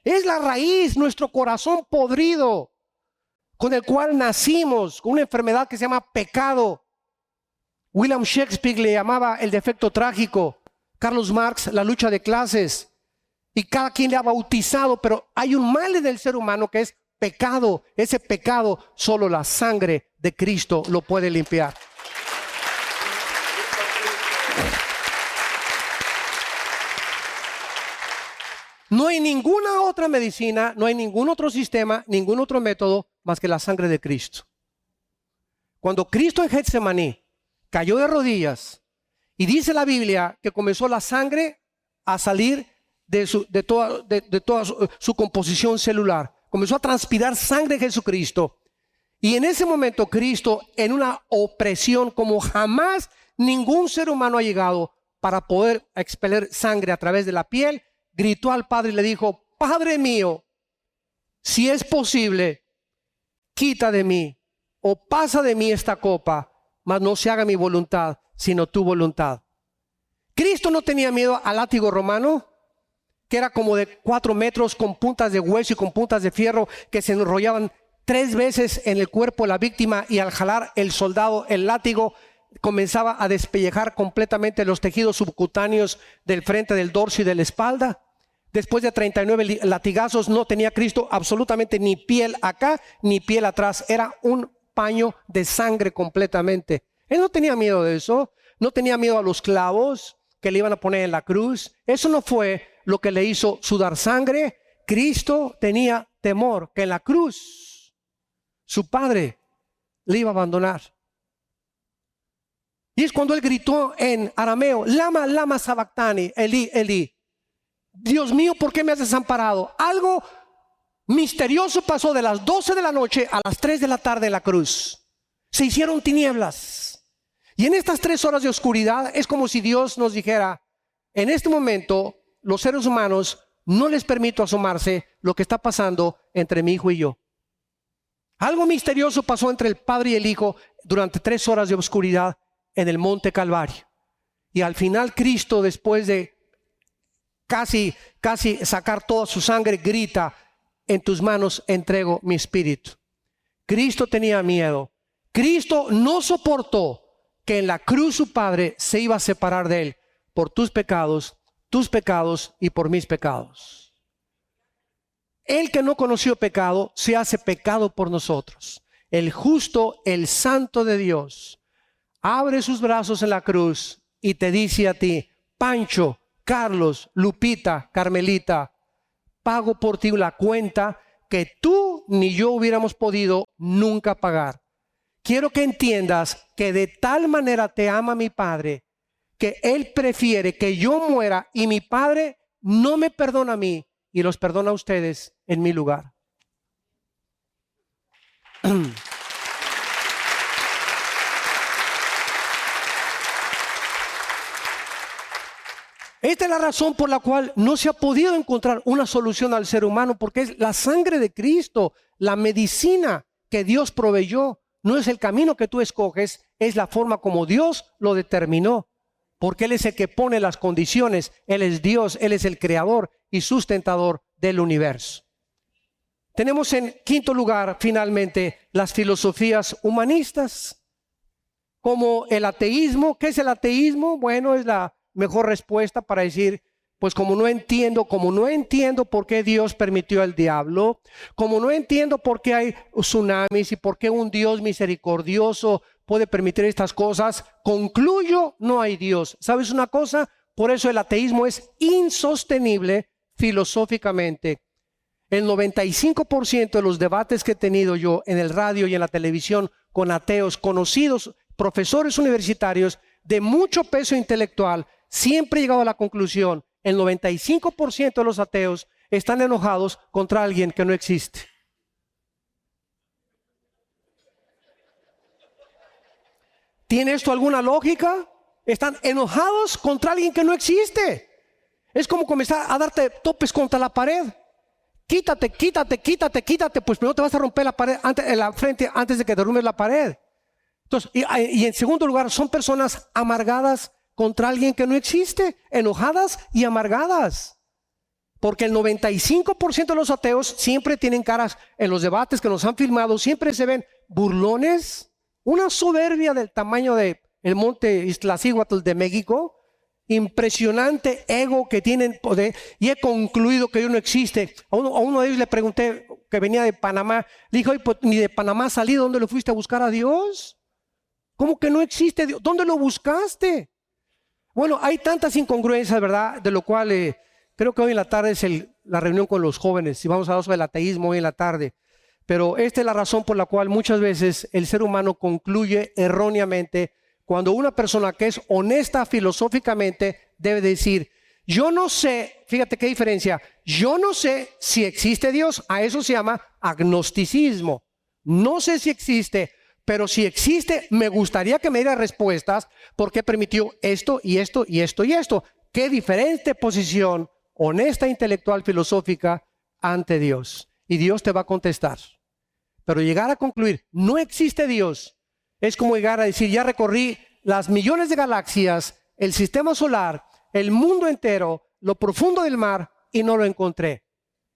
Es la raíz, nuestro corazón podrido, con el cual nacimos, con una enfermedad que se llama pecado. William Shakespeare le llamaba el defecto trágico. Carlos Marx, la lucha de clases. Y cada quien le ha bautizado, pero hay un mal en el ser humano que es pecado. Ese pecado solo la sangre de Cristo lo puede limpiar. No hay ninguna otra medicina, no hay ningún otro sistema, ningún otro método más que la sangre de Cristo. Cuando Cristo en Getsemaní cayó de rodillas y dice la Biblia que comenzó la sangre a salir de toda su composición celular, comenzó a transpirar sangre de Jesucristo. Y en ese momento Cristo, en una opresión como jamás ningún ser humano ha llegado para poder expeler sangre a través de la piel, gritó al Padre y le dijo: Padre mío, si es posible, quita de mí o pasa de mí esta copa, mas no se haga mi voluntad, sino tu voluntad. Cristo no tenía miedo al látigo romano, que era como de 4 metros, con puntas de hueso y con puntas de fierro, que se enrollaban 3 veces en el cuerpo de la víctima, y al jalar el soldado el látigo comenzaba a despellejar completamente los tejidos subcutáneos del frente, del dorso y de la espalda. Después de 39 latigazos no tenía Cristo absolutamente ni piel acá ni piel atrás, era un paño de sangre completamente. Él no tenía miedo de eso, no tenía miedo a los clavos que le iban a poner en la cruz. Eso no fue lo que le hizo sudar sangre. Cristo tenía temor que en la cruz su Padre le iba a abandonar. Y es cuando él gritó en arameo, lama, lama sabactani, Elí, Elí. Dios mío, ¿por qué me has desamparado? Algo misterioso pasó de las 12 de la noche a las 3 de la tarde en la cruz. Se hicieron tinieblas. Y en estas 3 horas de oscuridad es como si Dios nos dijera, en este momento los seres humanos no les permito asomarse lo que está pasando entre mi hijo y yo. Algo misterioso pasó entre el Padre y el Hijo durante 3 horas de oscuridad en el monte Calvario. Y al final Cristo, después de casi sacar toda su sangre, grita, en tus manos entrego mi espíritu. Cristo tenía miedo. Cristo no soportó que en la cruz su Padre se iba a separar de él por tus pecados y por mis pecados. El que no conoció pecado se hace pecado por nosotros. El justo, el santo de Dios, abre sus brazos en la cruz y te dice a ti, Pancho, Carlos, Lupita, Carmelita, pago por ti la cuenta que tú ni yo hubiéramos podido nunca pagar. Quiero que entiendas que de tal manera te ama mi Padre, que Él prefiere que yo muera y mi Padre no me perdona a mí y los perdona a ustedes en mi lugar. Esta es la razón por la cual no se ha podido encontrar una solución al ser humano, porque es la sangre de Cristo, la medicina que Dios proveyó. No es el camino que tú escoges, es la forma como Dios lo determinó, porque Él es el que pone las condiciones, Él es Dios, Él es el creador y sustentador del universo. Tenemos en quinto lugar, finalmente, las filosofías humanistas, como el ateísmo. ¿Qué es el ateísmo? Bueno, es la mejor respuesta para decir, pues como no entiendo por qué Dios permitió al diablo, como no entiendo por qué hay tsunamis y por qué un Dios misericordioso puede permitir estas cosas, concluyo, no hay Dios. ¿Sabes una cosa? Por eso el ateísmo es insostenible filosóficamente. El 95% de los debates que he tenido yo en el radio y en la televisión con ateos conocidos, profesores universitarios de mucho peso intelectual, siempre he llegado a la conclusión, el 95% de los ateos están enojados contra alguien que no existe. ¿Tiene esto alguna lógica? Están enojados contra alguien que no existe. Es como comenzar a darte topes contra la pared. Quítate, pues primero te vas a romper la pared en la frente antes de que derrumbes la pared. Entonces, y en segundo lugar, son personas amargadas contra alguien que no existe, enojadas y amargadas. Porque el 95% de los ateos siempre tienen caras en los debates que nos han filmado, siempre se ven burlones, una soberbia del tamaño de el monte Iztaccíhuatl de México, impresionante ego que tienen poder, y he concluido que Dios no existe. A uno de ellos le pregunté, que venía de Panamá, le dije, oye, pues ni de Panamá has salido, ¿dónde lo fuiste a buscar a Dios? ¿Cómo que no existe Dios? ¿Dónde lo buscaste? Bueno, hay tantas incongruencias, ¿verdad? De lo cual creo que hoy en la tarde es la reunión con los jóvenes, y vamos a hablar sobre el ateísmo hoy en la tarde. Pero esta es la razón por la cual muchas veces el ser humano concluye erróneamente cuando una persona que es honesta filosóficamente debe decir, yo no sé, fíjate qué diferencia, yo no sé si existe Dios, a eso se llama agnosticismo. No sé si existe, pero si existe, me gustaría que me diera respuestas porque permitió esto y esto y esto y esto. Qué diferente posición honesta, intelectual, filosófica ante Dios. Y Dios te va a contestar. Pero llegar a concluir, no existe Dios, es como llegar a decir, ya recorrí las millones de galaxias, el sistema solar, el mundo entero, lo profundo del mar y no lo encontré.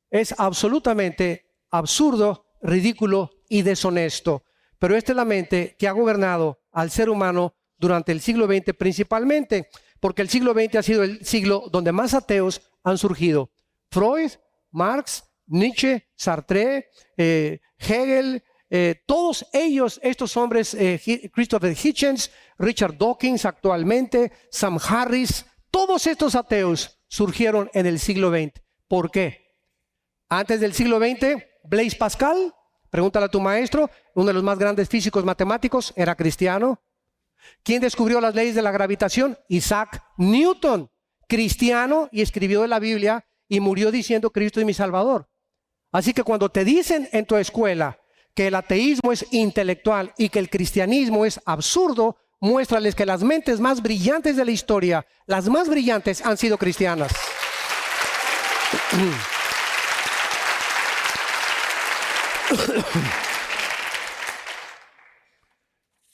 Es absolutamente absurdo, ridículo y deshonesto. Pero esta es la mente que ha gobernado al ser humano durante el siglo XX principalmente, porque el siglo XX ha sido el siglo donde más ateos han surgido. Freud, Marx, Nietzsche, Sartre, Hegel, todos ellos, estos hombres, Christopher Hitchens, Richard Dawkins actualmente, Sam Harris, todos estos ateos surgieron en el siglo XX. ¿Por qué? Antes del siglo XX, Blaise Pascal, Pregúntale a tu maestro, uno de los más grandes físicos matemáticos, era cristiano. ¿Quién descubrió las leyes de la gravitación? Isaac Newton, cristiano, y escribió de la Biblia y murió diciendo Cristo es mi Salvador. Así que cuando te dicen en tu escuela que el ateísmo es intelectual y que el cristianismo es absurdo, muéstrales que las mentes más brillantes de la historia, las más brillantes, han sido cristianas.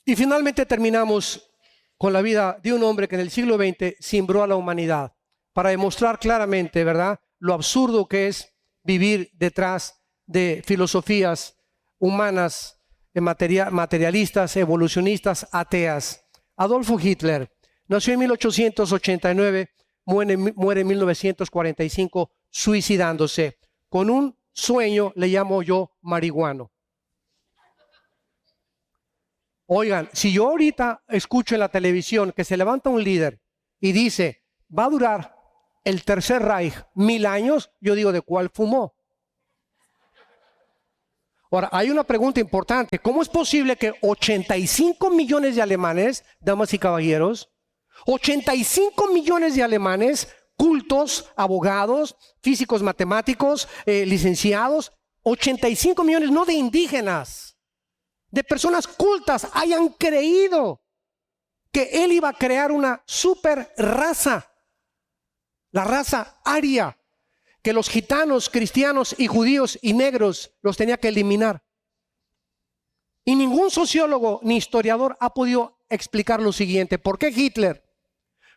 Y finalmente terminamos con la vida de un hombre que en el siglo XX cimbró a la humanidad para demostrar claramente, ¿verdad?, lo absurdo que es vivir detrás de filosofías humanas, materialistas, evolucionistas, ateas. Adolfo Hitler nació en 1889, muere en 1945 suicidándose con un sueño, le llamo yo, marihuano. Oigan, si yo ahorita escucho en la televisión que se levanta un líder y dice, va a durar el Tercer Reich 1000 años, yo digo, ¿de cuál fumó? Ahora, hay una pregunta importante. ¿Cómo es posible que 85 millones de alemanes, damas y caballeros, 85 millones de alemanes, cultos, abogados, físicos matemáticos, licenciados, 85 millones, no de indígenas, de personas cultas, hayan creído que él iba a crear una super raza, la raza aria, que los gitanos, cristianos y judíos y negros los tenía que eliminar? Y ningún sociólogo ni historiador ha podido explicar lo siguiente. ¿Por qué Hitler,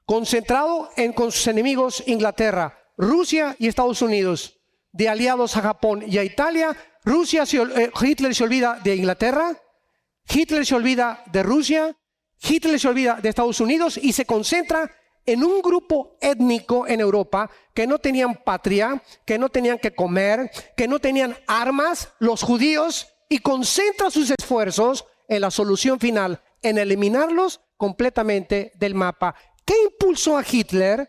concentrado con sus enemigos Inglaterra, Rusia y Estados Unidos, de aliados a Japón y a Italia, Hitler se olvida de Inglaterra, Hitler se olvida de Rusia, Hitler se olvida de Estados Unidos y se concentra en un grupo étnico en Europa que no tenían patria, que no tenían que comer, que no tenían armas, los judíos, y concentra sus esfuerzos en la solución final, en eliminarlos completamente del mapa? ¿Qué impulsó a Hitler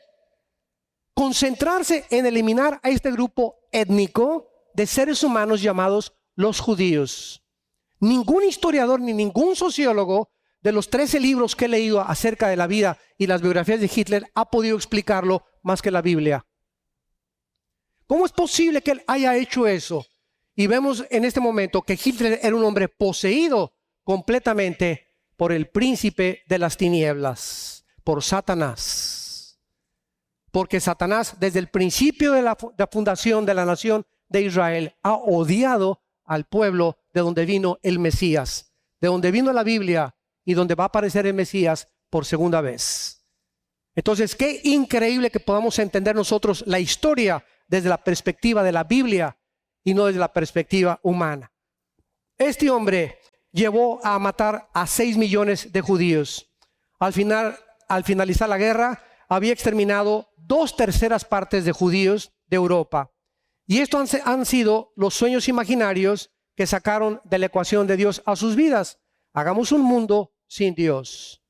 concentrarse en eliminar a este grupo étnico de seres humanos llamados los judíos? Ningún historiador ni ningún sociólogo de los 13 libros que he leído acerca de la vida y las biografías de Hitler ha podido explicarlo más que la Biblia. ¿Cómo es posible que él haya hecho eso? Y vemos en este momento que Hitler era un hombre poseído completamente por el príncipe de las tinieblas, por Satanás. Porque Satanás, desde el principio de la fundación de la nación de Israel, ha odiado al pueblo de donde vino el Mesías, de donde vino la Biblia y donde va a aparecer el Mesías por segunda vez. Entonces, qué increíble que podamos entender nosotros la historia desde la perspectiva de la Biblia y no desde la perspectiva humana. Este hombre llevó a matar a 6 millones de judíos. Al finalizar la guerra, había exterminado 2/3 partes de judíos de Europa. Y estos han sido los sueños imaginarios que sacaron de la ecuación de Dios a sus vidas. Hagamos un mundo sin Dios.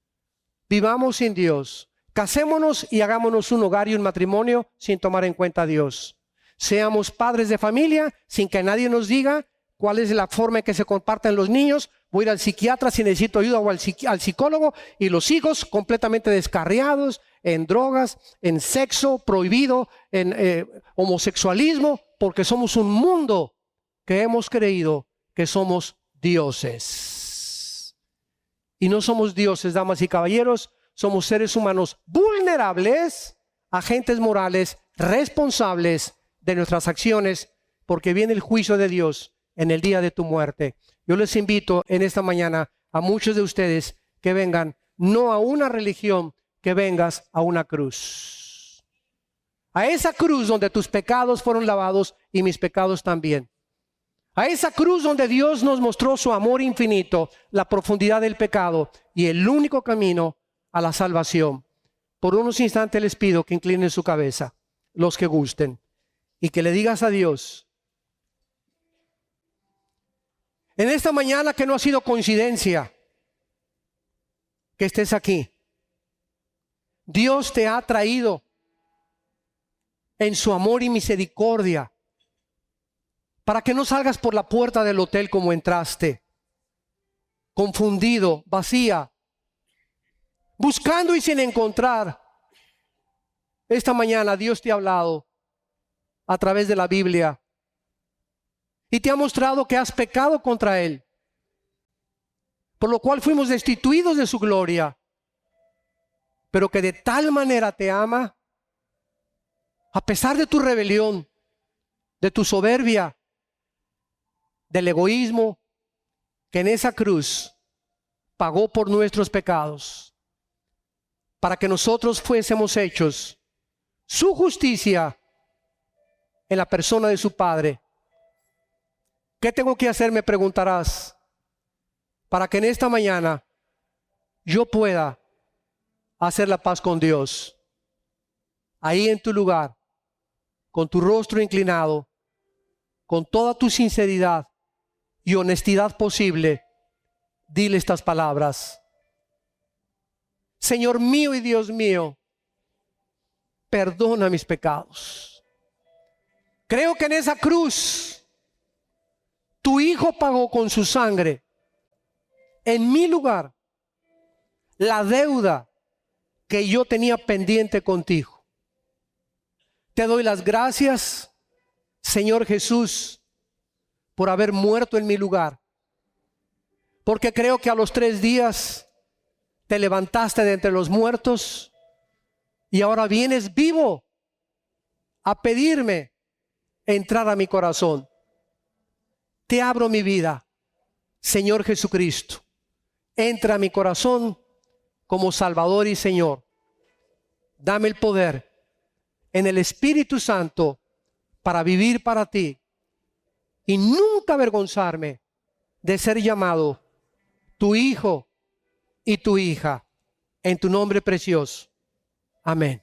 Vivamos sin Dios. Casémonos y hagámonos un hogar y un matrimonio sin tomar en cuenta a Dios. Seamos padres de familia sin que nadie nos diga cuál es la forma en que se comparten los niños. Voy a ir al psiquiatra si necesito ayuda o al psicólogo. Y los hijos completamente descarriados en drogas, en sexo prohibido, en homosexualismo, porque somos un mundo que hemos creído que somos dioses. Y no somos dioses, damas y caballeros, somos seres humanos vulnerables, agentes morales, responsables de nuestras acciones, porque viene el juicio de Dios en el día de tu muerte. Yo les invito en esta mañana a muchos de ustedes que vengan no a una religión, que vengas a una cruz. A esa cruz donde tus pecados fueron lavados y mis pecados también. A esa cruz donde Dios nos mostró su amor infinito, la profundidad del pecado y el único camino a la salvación. Por unos instantes les pido que inclinen su cabeza, los que gusten, y que le digas a Dios, en esta mañana que no ha sido coincidencia que estés aquí. Dios te ha traído en su amor y misericordia para que no salgas por la puerta del hotel como entraste, confundido, vacía, buscando y sin encontrar. Esta mañana Dios te ha hablado a través de la Biblia y te ha mostrado que has pecado contra Él, por lo cual fuimos destituidos de su gloria, pero que de tal manera te ama, a pesar de tu rebelión, de tu soberbia, del egoísmo, que en esa cruz pagó por nuestros pecados, para que nosotros fuésemos hechos su justicia en la persona de su Padre. ¿Qué tengo que hacer?, me preguntarás, para que en esta mañana yo pueda hacer la paz con Dios. Ahí en tu lugar, con tu rostro inclinado, con toda tu sinceridad y honestidad posible, dile estas palabras: Señor mío y Dios mío, perdona mis pecados. Creo que en esa cruz tu Hijo pagó con su sangre en mi lugar la deuda que yo tenía pendiente contigo. Te doy las gracias, Señor Jesús, por haber muerto en mi lugar, porque creo que a los 3 días te levantaste de entre los muertos y ahora vienes vivo a pedirme entrar a mi corazón. Te abro mi vida, Señor Jesucristo. Entra a mi corazón como Salvador y Señor. Dame el poder en el Espíritu Santo para vivir para ti y nunca avergonzarme de ser llamado tu hijo y tu hija, en tu nombre precioso. Amén.